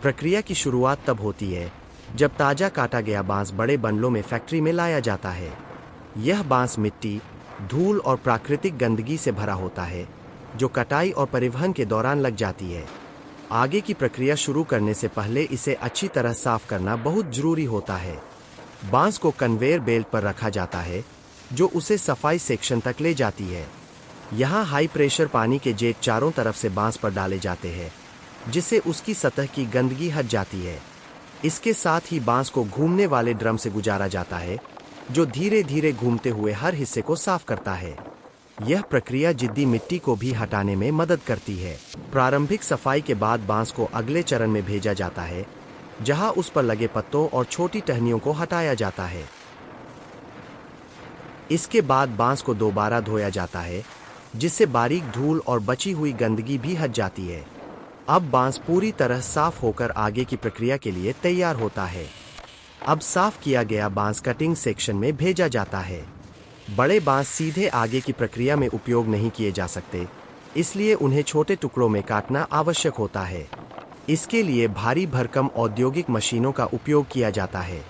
प्रक्रिया की शुरुआत तब होती है जब ताज़ा काटा गया बांस बड़े बंडलों में फैक्ट्री में लाया जाता है। यह बांस मिट्टी, धूल और प्राकृतिक गंदगी से भरा होता है जो कटाई और परिवहन के दौरान लग जाती है। आगे की प्रक्रिया शुरू करने से पहले इसे अच्छी तरह साफ करना बहुत जरूरी होता है। बांस को कन्वेयर बेल्ट पर रखा जाता है जो उसे सफाई सेक्शन तक ले जाती है। यहाँ हाई प्रेशर पानी के जेट चारों तरफ से बांस पर डाले जाते हैं जिससे उसकी सतह की गंदगी हट जाती है। इसके साथ ही बांस को घूमने वाले ड्रम से गुजारा जाता है जो धीरे धीरे घूमते हुए हर हिस्से को साफ करता है। यह प्रक्रिया जिद्दी मिट्टी को भी हटाने में मदद करती है। प्रारंभिक सफाई के बाद बांस को अगले चरण में भेजा जाता है जहां उस पर लगे पत्तों और छोटी टहनियों को हटाया जाता है। इसके बाद बांस को दोबारा धोया जाता है जिससे बारीक धूल और बची हुई गंदगी भी हट जाती है। अब बांस पूरी तरह साफ होकर आगे की प्रक्रिया के लिए तैयार होता है। अब साफ किया गया बांस कटिंग सेक्शन में भेजा जाता है। बड़े बांस सीधे आगे की प्रक्रिया में उपयोग नहीं किए जा सकते, इसलिए उन्हें छोटे टुकड़ों में काटना आवश्यक होता है। इसके लिए भारी भरकम औद्योगिक मशीनों का उपयोग किया जाता है।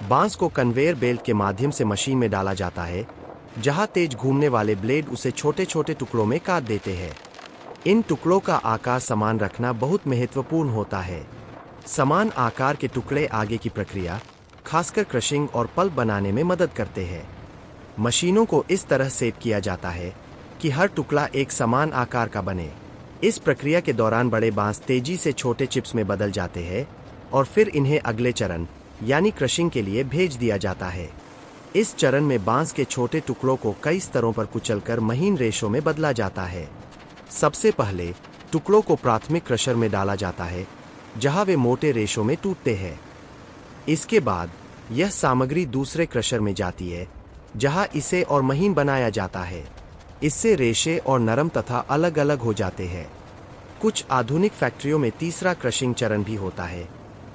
बांस को कन्वेयर बेल्ट के माध्यम से मशीन में डाला जाता है जहां तेज घूमने वाले ब्लेड उसे छोटे छोटे टुकड़ों में काट देते हैं। इन टुकड़ों का आकार समान रखना बहुत महत्वपूर्ण होता है। समान आकार के टुकड़े आगे की प्रक्रिया, खासकर क्रशिंग और पल्प बनाने में मदद करते हैं। मशीनों को इस तरह सेट किया जाता है कि हर टुकड़ा एक समान आकार का बने। इस प्रक्रिया के दौरान बड़े बांस तेजी से छोटे चिप्स में बदल जाते हैं और फिर इन्हें अगले चरण यानी क्रशिंग के लिए भेज दिया जाता है। इस चरण में बांस के छोटे टुकड़ों को कई स्तरों पर कुचलकर महीन रेशों में बदला जाता है। सबसे पहले टुकड़ों को प्राथमिक क्रशर में डाला जाता है जहां वे मोटे रेशों में टूटते हैं। इसके बाद यह सामग्री दूसरे क्रशर में जाती है जहां इसे और महीन बनाया जाता है। इससे रेशे और नरम तथा अलग अलग हो जाते हैं। कुछ आधुनिक फैक्ट्रियों में तीसरा क्रशिंग चरण भी होता है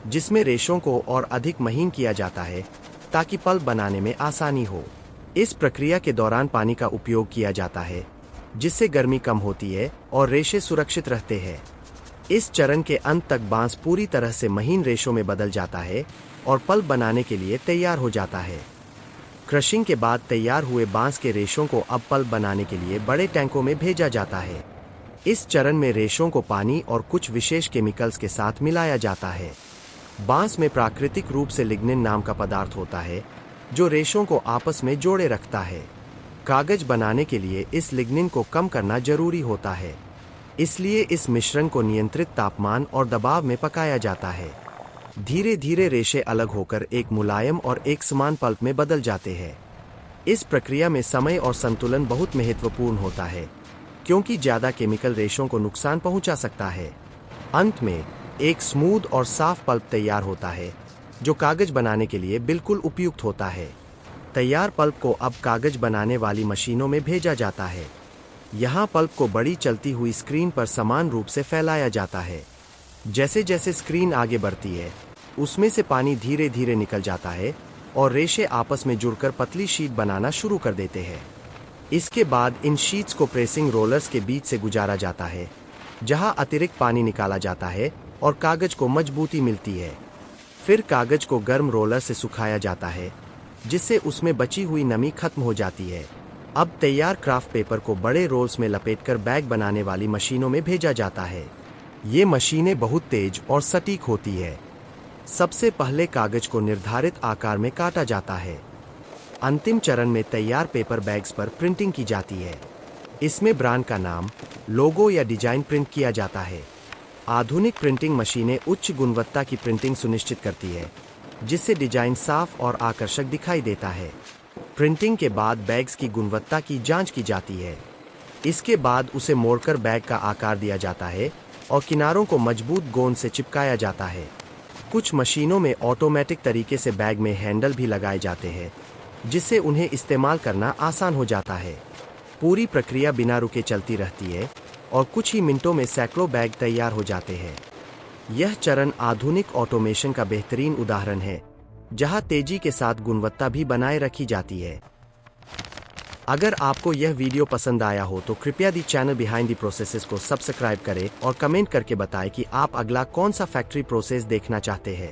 जिसमें रेशों को और अधिक महीन किया जाता है ताकि पल्प बनाने में आसानी हो। इस प्रक्रिया के दौरान पानी का उपयोग किया जाता है जिससे गर्मी कम होती है और रेशे सुरक्षित रहते हैं। इस चरण के अंत तक बांस पूरी तरह से महीन रेशों में बदल जाता है और पल्प बनाने के लिए तैयार हो जाता है। क्रशिंग के बाद तैयार हुए बांस के रेशों को अब पल्प बनाने के लिए बड़े टैंकों में भेजा जाता है। इस चरण में रेशों को पानी और कुछ विशेष केमिकल्स के साथ मिलाया जाता है। बांस में प्राकृतिक रूप से लिग्निन नाम का पदार्थ होता है जो रेशों को आपस में जोड़े रखता है। कागज बनाने के लिए इस लिग्निन को कम करना जरूरी होता है, इसलिए इस मिश्रण को नियंत्रित तापमान और दबाव में पकाया जाता है। धीरे धीरे रेशे अलग होकर एक मुलायम और एक समान पल्प में बदल जाते हैं। इस प्रक्रिया में समय और संतुलन बहुत महत्वपूर्ण होता है क्योंकि ज्यादा केमिकल रेशों को नुकसान पहुंचा सकता है। अंत में एक स्मूथ और साफ पल्प तैयार होता है जो कागज बनाने के लिए बिल्कुल उपयुक्त होता है। तैयार पल्प को अब कागज बनाने वाली मशीनों में भेजा जाता है। यहाँ पल्प को बड़ी चलती हुई स्क्रीन पर समान रूप से फैलाया जाता है। जैसे जैसे स्क्रीन आगे बढ़ती है उसमें से पानी धीरे धीरे निकल जाता है और रेशे आपस में जुड़कर पतली शीट बनाना शुरू कर देते हैं। इसके बाद इन शीट्स को प्रेसिंग रोलर्स के बीच से गुजारा जाता है जहां अतिरिक्त पानी निकाला जाता है और कागज को मजबूती मिलती है। फिर कागज को गर्म रोलर से सुखाया जाता है जिससे उसमें बची हुई नमी खत्म हो जाती है। अब तैयार क्राफ्ट पेपर को बड़े रोल्स में लपेटकर बैग बनाने वाली मशीनों में भेजा जाता है। ये मशीनें बहुत तेज और सटीक होती है। सबसे पहले कागज को निर्धारित आकार में काटा जाता है। अंतिम चरण में तैयार पेपर बैग्स पर प्रिंटिंग की जाती है। इसमें ब्रांड का नाम, लोगो या डिजाइन प्रिंट किया जाता है। आधुनिक प्रिंटिंग मशीनें उच्च गुणवत्ता की प्रिंटिंग सुनिश्चित करती है जिससे डिजाइन साफ और आकर्षक दिखाई देता है। प्रिंटिंग के बाद बैग्स की गुणवत्ता की जांच की जाती है। इसके बाद उसे मोड़कर बैग का आकार दिया जाता है और किनारों को मजबूत गोंद से चिपकाया जाता है। कुछ मशीनों में ऑटोमेटिक तरीके से बैग में हैंडल भी लगाए जाते हैं जिससे उन्हें इस्तेमाल करना आसान हो जाता है। पूरी प्रक्रिया बिना रुके चलती रहती है और कुछ ही मिनटों में सैकड़ों बैग तैयार हो जाते हैं। यह चरण आधुनिक ऑटोमेशन का बेहतरीन उदाहरण है जहां तेजी के साथ गुणवत्ता भी बनाए रखी जाती है। अगर आपको यह वीडियो पसंद आया हो तो कृपया दी चैनल बिहाइंड दी प्रोसेसेस को सब्सक्राइब करें और कमेंट करके बताएं कि आप अगला कौन सा फैक्ट्री प्रोसेस देखना चाहते हैं।